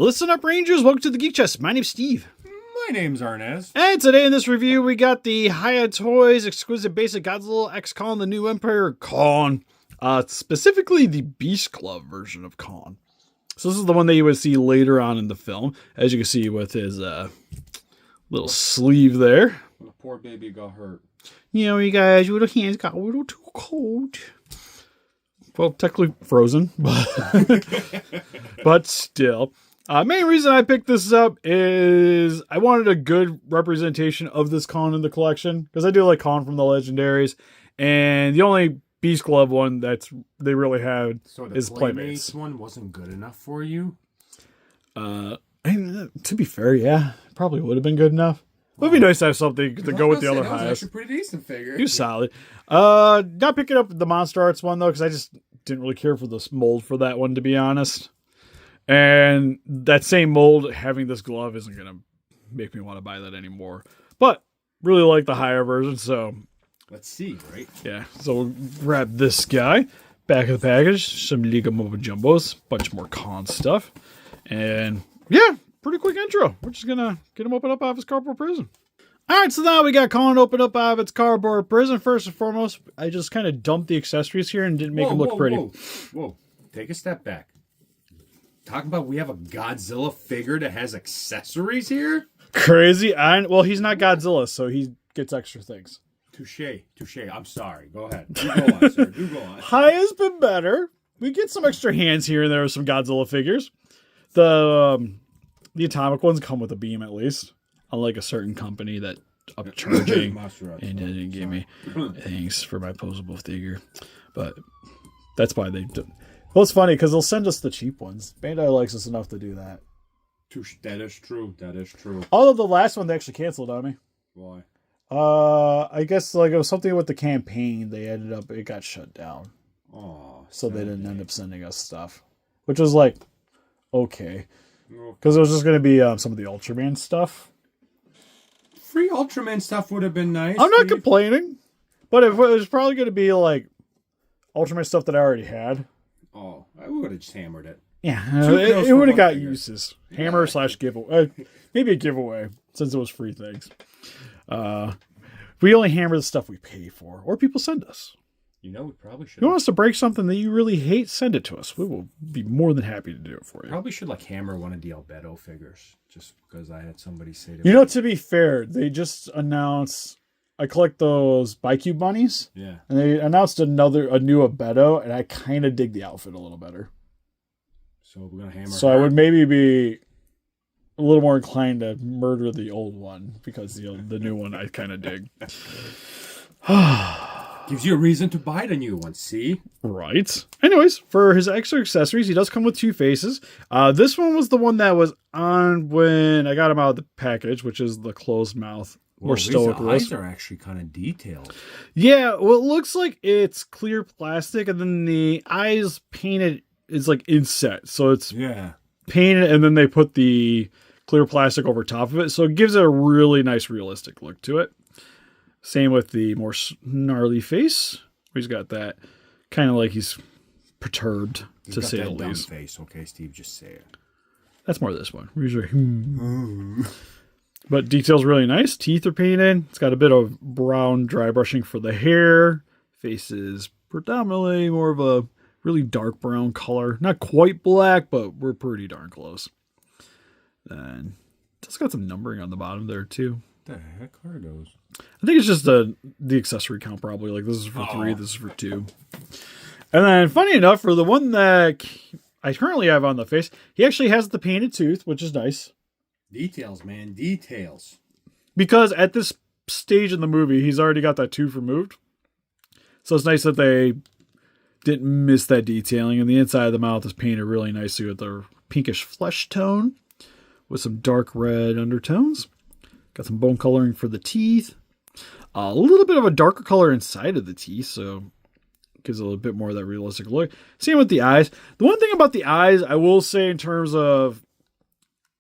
Listen up, Rangers. Welcome to the Geek Chest. My name's Steve. My name's Arnes. And today in this review, we got the Hiya Toys Exquisite Basic Godzilla X Kong, the new Emperor Kong. Specifically the Beast Glove version of Kong. So this is the one that you would see later on in the film. As you can see with his little sleeve there. When the poor baby got hurt. You know, you guys, your little hands got a little too cold. Well, technically frozen, but still. Main reason I picked this up is I wanted a good representation of this Kong in the collection, because I do like Kong from the Legendaries, and the only Beast Glove one they really had is Playmates. One wasn't good enough for you? To be fair, yeah, probably would have been good enough. It would be nice to have something to go with the other highest. That was actually a pretty decent figure. He was solid. Not picking up the Monster Arts one, though, because I just didn't really care for this mold for that one, to be honest. And that same mold, having this glove isn't going to make me want to buy that anymore. But really like the higher version, so... Let's see, right? Yeah, so we'll grab this guy. Back of the package, some Liga Mobile Jumbos, bunch more Kong stuff. And, yeah, pretty quick intro. We're just going to get him opened up out of his cardboard prison. Alright, so now we got Kong opened up out of its cardboard prison. First and foremost, I just kind of dumped the accessories here and didn't make them look pretty. Whoa, take a step back. Talking about we have a Godzilla figure that has accessories here? Crazy. Well, he's not Godzilla, so he gets extra things. Touche. I'm sorry. Go ahead. You go on, sir. You go on. Hiya's been better. We get some extra hands here and there with some Godzilla figures. The atomic ones come with a beam at least. Unlike a certain company that upcharging and didn't give me thanks for my posable figure. But that's why they do. Well, it's funny because they'll send us the cheap ones. Bandai likes us enough to do that. That is true. Although the last one they actually canceled on me. Why? I guess like it was something with the campaign. It got shut down. Oh, so they didn't end up sending us stuff, which was like okay, because it was just going to be some of the Ultraman stuff. Free Ultraman stuff would have been nice. I'm not complaining, but it was probably going to be like Ultraman stuff that I already had. Oh, I would have just hammered it. Yeah, it would have got uses. Hammer / giveaway. Maybe a giveaway, since it was free things. We only hammer the stuff we pay for, or people send us. You know, we probably should. If you want us to break something that you really hate, send it to us. We will be more than happy to do it for you. Probably should hammer one of the Albedo figures, just because I had somebody say to me. You know, to be fair, they just announced... I collect those Bicube bunnies. Yeah. And they announced a new Albedo, and I kind of dig the outfit a little better. So we're going to hammer So her. I would maybe be a little more inclined to murder the old one, because the new one I kind of dig. Gives you a reason to buy the new one, see? Right. Anyways, for his extra accessories, he does come with two faces. This one was the one that was on when I got him out of the package, which is the closed mouth. More stoic. The eyes are actually kind of detailed. Yeah, well, it looks like it's clear plastic, and then the eyes painted is like inset. So it's painted, and then they put the clear plastic over top of it. So it gives it a really nice realistic look to it. Same with the more gnarly face. He's got that kind of like he's perturbed, to say the least. Dumb face, okay, Steve, just say it. That's more this one. But detail's really nice. Teeth are painted. It's got a bit of brown dry brushing for the hair. Face is predominantly more of a really dark brown color. Not quite black, but we're pretty darn close. Then it's got some numbering on the bottom there too. What the heck are those? I think it's just the accessory count probably. Like this is for 3, this is for 2. And then funny enough, for the one that I currently have on the face, he actually has the painted tooth, which is nice. Details, man. Details. Because at this stage in the movie, he's already got that tooth removed. So it's nice that they didn't miss that detailing. And the inside of the mouth is painted really nicely with a pinkish flesh tone with some dark red undertones. Got some bone coloring for the teeth. A little bit of a darker color inside of the teeth, so it gives it a little bit more of that realistic look. Same with the eyes. The one thing about the eyes, I will say in terms of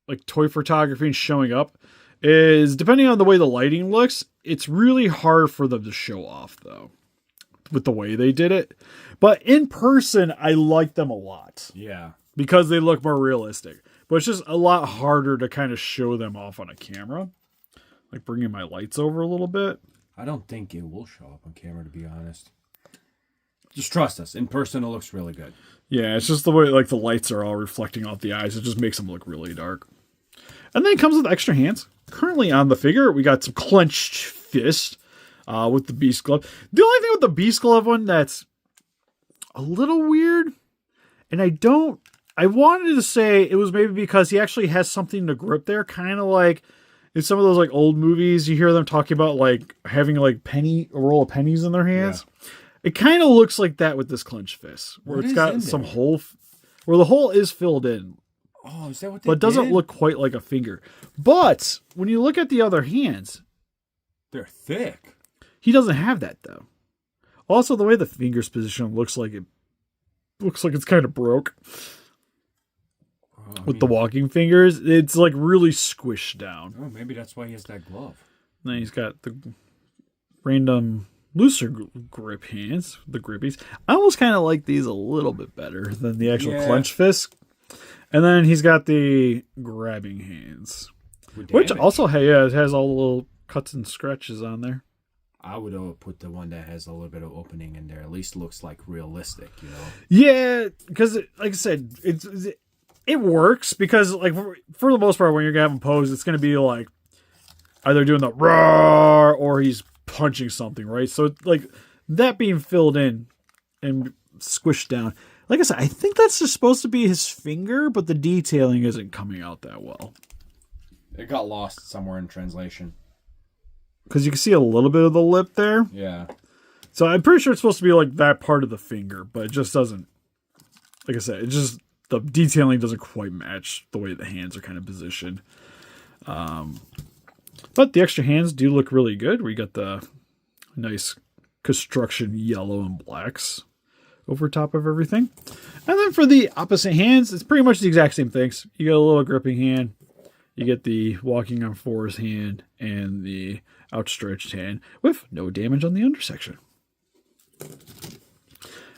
like toy photography and showing up, is depending on the way the lighting looks, it's really hard for them to show off though, with the way they did it. But in person, I like them a lot. Yeah. Because they look more realistic. But it's just a lot harder to kind of show them off on a camera. Like bringing my lights over a little bit. I don't think it will show up on camera, to be honest. Just trust us. In person, it looks really good. Yeah, it's just the way like the lights are all reflecting off the eyes. It just makes them look really dark. And then it comes with extra hands. Currently on the figure, we got some clenched fist with the Beast Glove. The only thing with the Beast Glove one that's a little weird, and I wanted to say it was maybe because he actually has something to grip there, kind of like in some of those like old movies, you hear them talking about like having like a roll of pennies in their hands. Yeah. It kind of looks like that with this clenched fist, where it's got some hole, where the hole is filled in. Oh, is that what they But it doesn't look quite like a finger. But when you look at the other hands, they're thick. He doesn't have that though. Also, the way the finger's position looks like it's kind of broke. With the walking fingers, it's like really squished down. Oh, maybe that's why he has that glove. And then he's got the random looser grip hands, the grippies. I almost kind of like these a little bit better than the actual clenched fist. And then he's got the grabbing hands, which also it has all the little cuts and scratches on there. I would put the one that has a little bit of opening in there. At least looks like realistic, you know? Yeah, because like I said, it works because like for the most part, when you're gonna have him pose, it's gonna be like either doing the roar or he's punching something, right? So like that being filled in and squished down. Like I said, I think that's just supposed to be his finger, but the detailing isn't coming out that well. It got lost somewhere in translation. Because you can see a little bit of the lip there. Yeah. So I'm pretty sure it's supposed to be like that part of the finger, but it just doesn't. Like I said, the detailing doesn't quite match the way the hands are kind of positioned. But the extra hands do look really good. We got the nice construction yellow and blacks over top of everything. And then for the opposite hands, it's pretty much the exact same things. You got a little gripping hand. You get the walking on fours hand and the outstretched hand with no damage on the undersection. And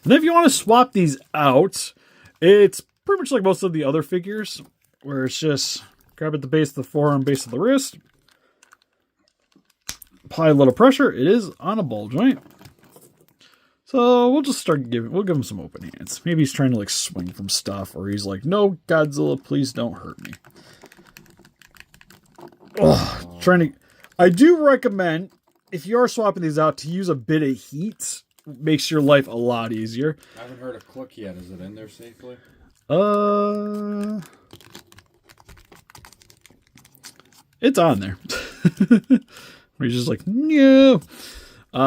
then if you want to swap these out, it's pretty much like most of the other figures, where it's just grab at the base of the forearm, base of the wrist, apply a little pressure. It is on a ball joint. So we'll just we'll give him some open hands. Maybe he's trying to like swing from stuff, or he's like, no, Godzilla, please don't hurt me. I do recommend, if you are swapping these out, to use a bit of heat. Makes your life a lot easier. I haven't heard a click yet. Is it in there safely? It's on there. We're just like, no.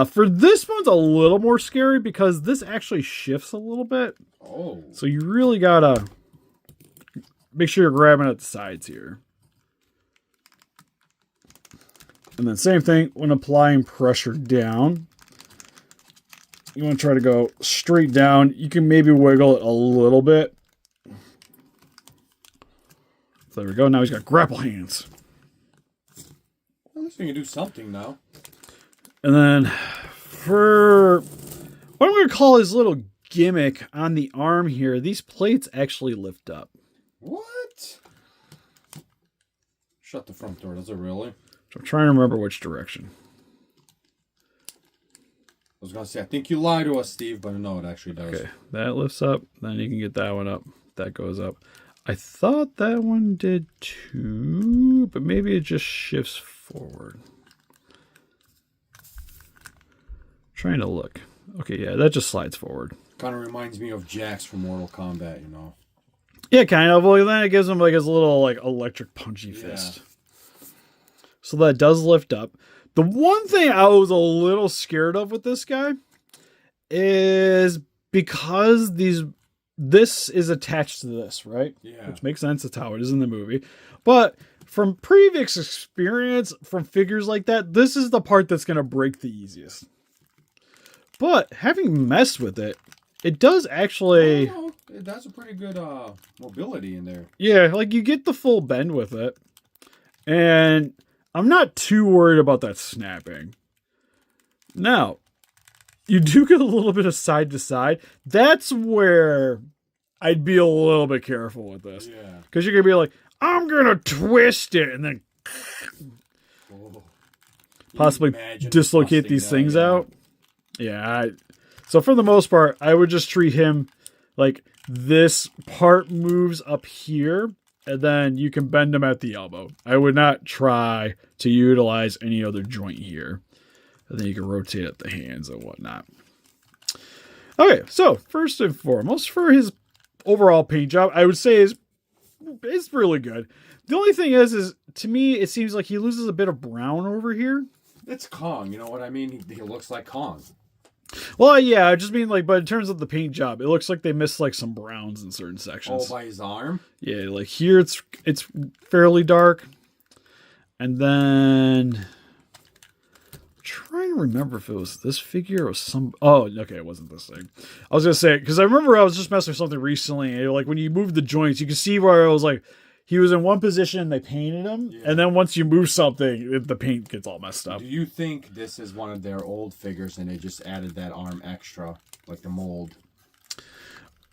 For this one's a little more scary because this actually shifts a little bit. Oh. So you really gotta make sure you're grabbing at the sides here. And then same thing when applying pressure down. You want to try to go straight down. You can maybe wiggle it a little bit. So there we go. Now he's got grapple hands. At least we can do something now. And then for what I'm going to call his little gimmick on the arm here, these plates actually lift up. What? Shut the front door. Does it really? So I'm trying to remember which direction. I was going to say, I think you lied to us, Steve, but no, it actually does. Okay, that lifts up. Then you can get that one up. That goes up. I thought that one did too, but maybe it just shifts forward. Trying to look. Okay, yeah, that just slides forward. Kind of reminds me of Jax from Mortal Kombat, you know? Yeah, kind of. Well, then it gives him like his little like electric punchy fist. So that does lift up. The one thing I was a little scared of with this guy is because this is attached to this, right? Yeah. Which makes sense. That's how it is in the movie. But from previous experience from figures like that, this is the part that's going to break the easiest. But having messed with it, it does actually... Oh, that's a pretty good mobility in there. Yeah, like you get the full bend with it. And I'm not too worried about that snapping. Now, you do get a little bit of side to side. That's where I'd be a little bit careful with this. Yeah. Because you're going to be like, I'm going to twist it and then possibly dislocate these things out. Yeah. So for the most part, I would just treat him like this part moves up here and then you can bend him at the elbow. I would not try to utilize any other joint here. And then you can rotate at the hands and whatnot. Okay, so first and foremost, for his overall paint job, I would say is really good. The only thing is to me, it seems like he loses a bit of brown over here. It's Kong, you know what I mean? He looks like Kong. Well, yeah, I just mean like, but in terms of the paint job, it looks like they missed like some browns in certain sections. Oh, by his arm? Yeah, like here it's fairly dark. And then trying to remember if it was this figure or some. Oh, okay, it wasn't this thing. I was gonna say because I remember I was just messing with something recently. And like when you move the joints, you can see where I was like, he was in one position, they painted him, and then once you move something, the paint gets all messed up. Do you think this is one of their old figures and they just added that arm extra, like the mold?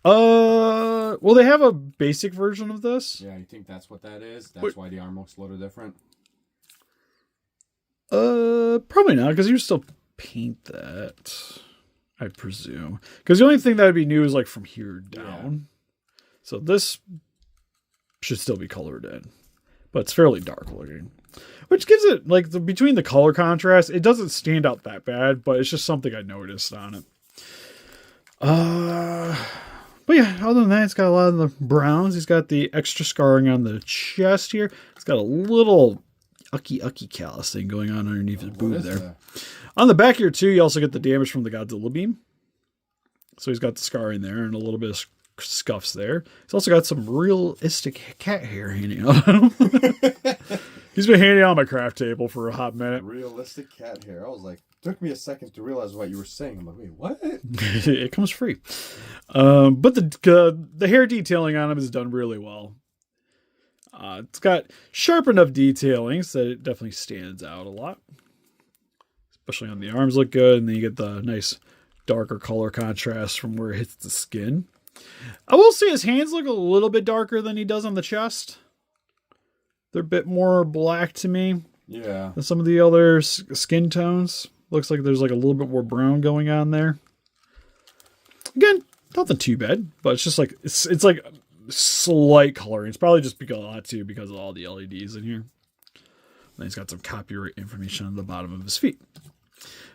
Well, they have a basic version of this. Yeah, you think that's what that is? That's why the arm looks a little different. Probably not, because you still paint that, I presume. Because the only thing that would be new is like from here down. Yeah. So this should still be colored in, but it's fairly dark looking, which gives it like between the color contrast, it doesn't stand out that bad, but it's just something I noticed on it. But yeah, other than that, it's got a lot of the browns. He's got the extra scarring on the chest here. It's got a little ucky callus thing going on underneath his boob there. That? On the back here too, you also get the damage from the Godzilla beam. So he's got the scarring there and a little bit of scuffs there. He's also got some realistic cat hair hanging on him. He's been hanging on my craft table for a hot minute. Realistic cat hair. I was like, took me a second to realize what you were saying. I'm like, wait, what? It comes free. But the hair detailing on him is done really well. It's got sharp enough detailing so that it definitely stands out a lot. Especially on the arms look good. And then you get the nice darker color contrast from where it hits the skin. I will say his hands look a little bit darker than he does on the chest. They're a bit more black to me. Yeah. Than some of the other skin tones. Looks like there's like a little bit more brown going on there. Again, nothing too bad, but it's just like it's like slight coloring. It's probably just because of all the LEDs in here. Then he's got some copyright information on the bottom of his feet.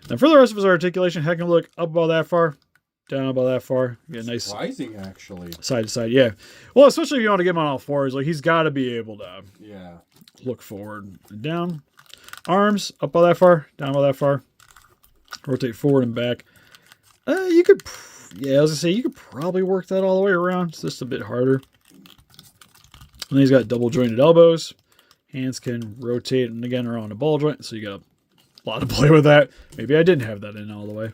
Now for the rest of his articulation, heck, can look up about that far, down about that far. Get nice surprising actually. Side to side, yeah. Well, especially if you want to get him on all fours, like he's got to be able to look forward and down. Arms up about that far, down about that far. Rotate forward and back. You could, I was gonna say you could probably work that all the way around. It's just a bit harder. And then he's got double jointed elbows. Hands can rotate and again around a ball joint, so you got a lot to play with that. Maybe I didn't have that in all the way.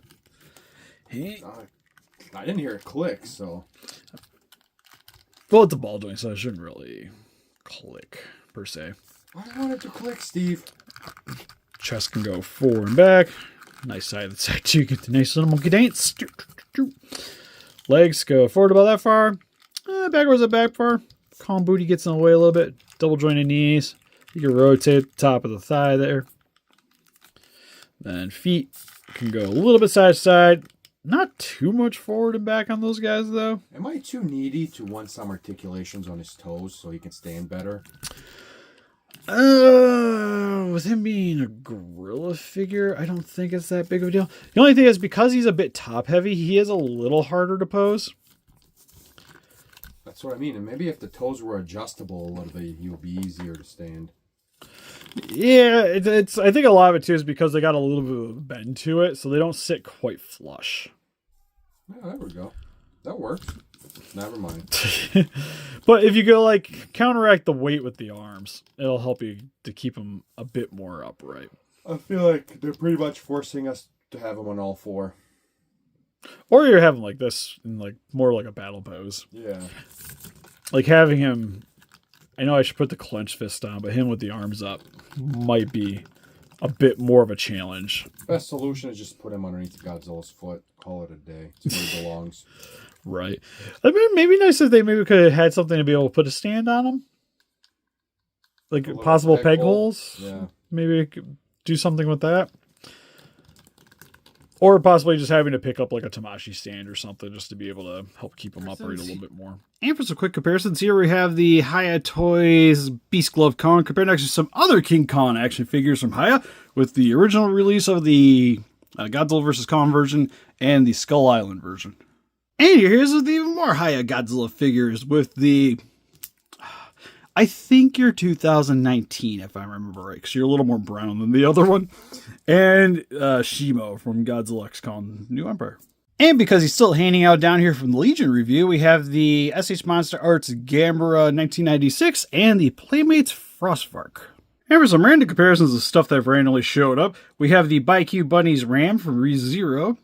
I didn't hear it click, so. Well, it's a ball joint, so it shouldn't really click per se. I want it to click, Steve. Chest can go forward and back. Nice side to side too. Get the nice little monkey dance. Legs go forward about that far. Backwards at back far. Calm booty gets in the way a little bit. Double jointed knees. You can rotate the top of the thigh there. Then feet can go a little bit side to side. Not too much forward and back on those guys though. Am I too needy to want some articulations on his toes so he can stand better? With him being a gorilla figure, I don't think it's that big of a deal. The only thing is because he's a bit top heavy, he is a little harder to pose. That's what I mean. And maybe if the toes were adjustable a little bit, he would be easier to stand. Yeah, it's. I think a lot of it too is because they got a little bit of a bend to it, so they don't sit quite flush. Yeah, there we go. That works. Never mind. But if you go like counteract the weight with the arms, it'll help you to keep them a bit more upright. I feel like they're pretty much forcing us to have them on all four. Or you're having like this in like more like a battle pose. Yeah. Like having him, I know I should put the clenched fist on, but him with the arms up might be a bit more of a challenge. Best solution is just put him underneath Godzilla's foot. Call it a day. It's where he belongs. Right. I mean, maybe nice if they maybe could have had something to be able to put a stand on them. Like possible peg holes. Yeah. Maybe could do something with that. Or possibly just having to pick up like a Tamashi stand or something just to be able to help keep them upright a little bit more. And for some quick comparisons, here we have the Hiya Toys B.E.A.S.T Glove Kong compared to actually some other King Kong action figures from Hiya with the original release of the Godzilla vs. Kong version and the Skull Island version. And here's with even more Hiya Godzilla figures with the... I think you're 2019, if I remember right, because you're a little more brown than the other one. And Shimo from Godzilla X Kong New Empire. And because he's still handing out down here from the Legion review, we have the SH Monster Arts Gambara 1996 and the Playmates Frostvark. And for some random comparisons of stuff that have randomly showed up, we have the BiQ Bunnies Ram from ReZero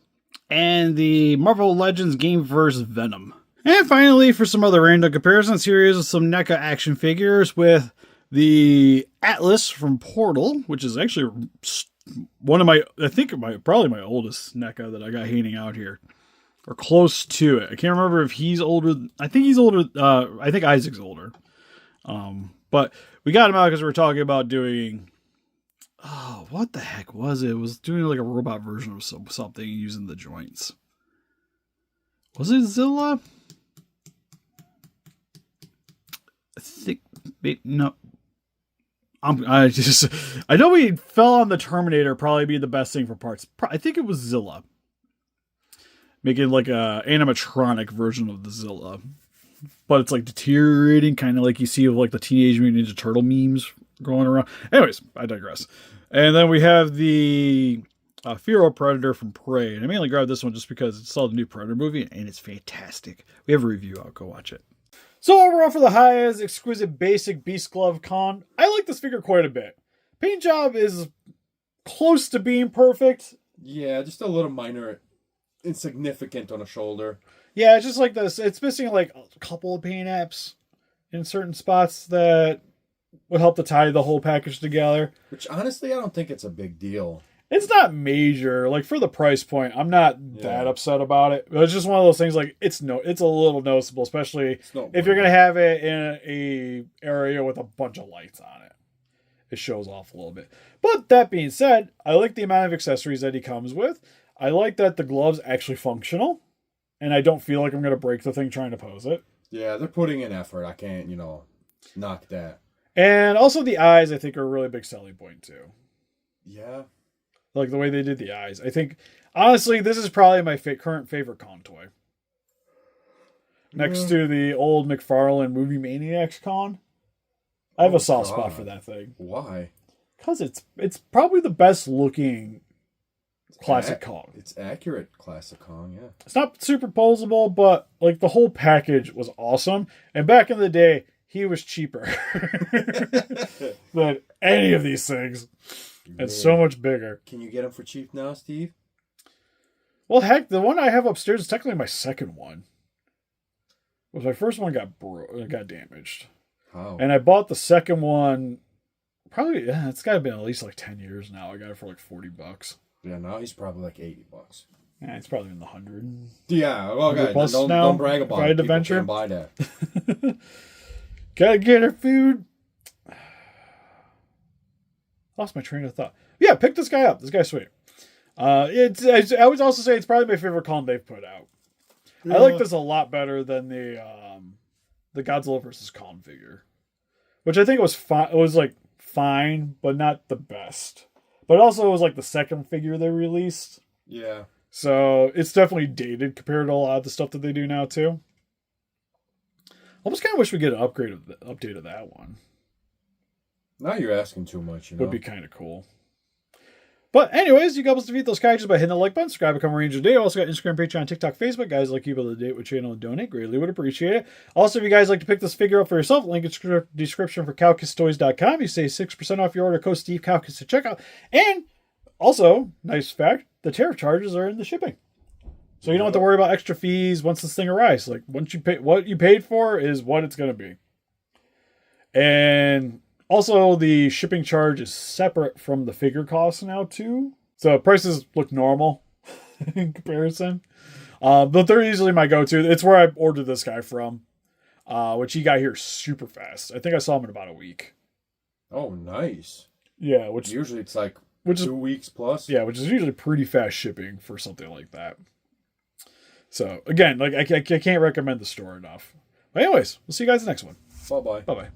and the Marvel Legends Gameverse Venom. And finally, for some other random comparisons, here is some NECA action figures with the Atlas from Portal, which is actually one of my, I think probably my oldest NECA that I got hanging out here, or close to it. I can't remember if he's older. I think he's older. I think Isaac's older. But we got him out because we were talking about doing, oh, what the heck was it? It was doing like a robot version of something using the joints. Was it Zilla? I think no. I know we fell on the Terminator. Probably be the best thing for parts. I think it was Zilla, making like a animatronic version of the Zilla, but it's like deteriorating, kind of like you see with like the Teenage Mutant Ninja Turtle memes going around. Anyways, I digress. And then we have the Feral Predator from Prey, and I mainly grabbed this one just because it's all the new Predator movie and it's fantastic. We have a review out. Go watch it. So overall for the Hiya's Exquisite Basic B.E.A.S.T Glove Kong, I like this figure quite a bit. Paint job is close to being perfect. Yeah, just a little minor, insignificant on a shoulder. Yeah, it's just like this. It's missing like a couple of paint apps in certain spots that would help to tie the whole package together. Which honestly, I don't think it's a big deal. It's not major. Like for the price point, I'm not that upset about it. It's just one of those things like it's a little noticeable, especially if you're gonna have it in a area with a bunch of lights on it. It shows off a little bit. But that being said, I like the amount of accessories that he comes with. I like that the glove's actually functional, and I don't feel like I'm gonna break the thing trying to pose it. Yeah, they're putting in effort. I can't, knock that. And also the eyes, I think, are a really big selling point too. Yeah. Like the way they did the eyes. I think, honestly, this is probably my current favorite Kong toy. Next to the old McFarlane Movie Maniacs Kong. I have a soft spot for that thing. Why? Because it's probably the best looking classic Kong. It's accurate classic Kong, yeah. It's not super posable, but like the whole package was awesome. And back in the day, he was cheaper than any of these things. It's so much bigger. Can you get them for cheap now, Steve? Well, heck, the one I have upstairs is technically my second one. Well, my first one got damaged. How? And I bought the second one, probably, it's got to be at least like 10 years now. I got it for like $40. Yeah, now he's probably like $80. Yeah, it's probably in the 100. Yeah, well, okay. Don't brag about it. If I had to People venture. can't buy that. Gotta get her food. Lost my train of thought. Yeah, pick this guy up. This guy's sweet. I would also say it's probably my favorite Kong they've put out. Yeah. I like this a lot better than the Godzilla vs. Kong figure, which I think was fine. It was like fine, but not the best. But also it was like the second figure they released. Yeah. So it's definitely dated compared to a lot of the stuff that they do now too. Almost kind of wish we get an update of that one. Now you're asking too much, Would be kind of cool. But anyways, you guys defeat those Kaijus by hitting the like button, subscribe, become a Ranger today. Also got Instagram, Patreon, TikTok, Facebook. Guys, like keep up to date with channel and donate. Greatly would appreciate it. Also, if you guys like to pick this figure up for yourself, link in the description for KowkisToys.com. You save 6% off your order. Code Steve Kowkis to checkout. And also, nice fact, the tariff charges are in the shipping. So you don't have to worry about extra fees once this thing arrives. Like once you pay, what you paid for is what it's going to be. And also, the shipping charge is separate from the figure cost now, too. So prices look normal in comparison. But they're easily my go-to. It's where I ordered this guy from, which he got here super fast. I think I saw him in about a week. Oh, nice. Yeah, Usually it's like which 2 weeks plus. Yeah, which is usually pretty fast shipping for something like that. So again, like I can't recommend the store enough. But anyways, we'll see you guys in the next one. Bye-bye. Bye-bye.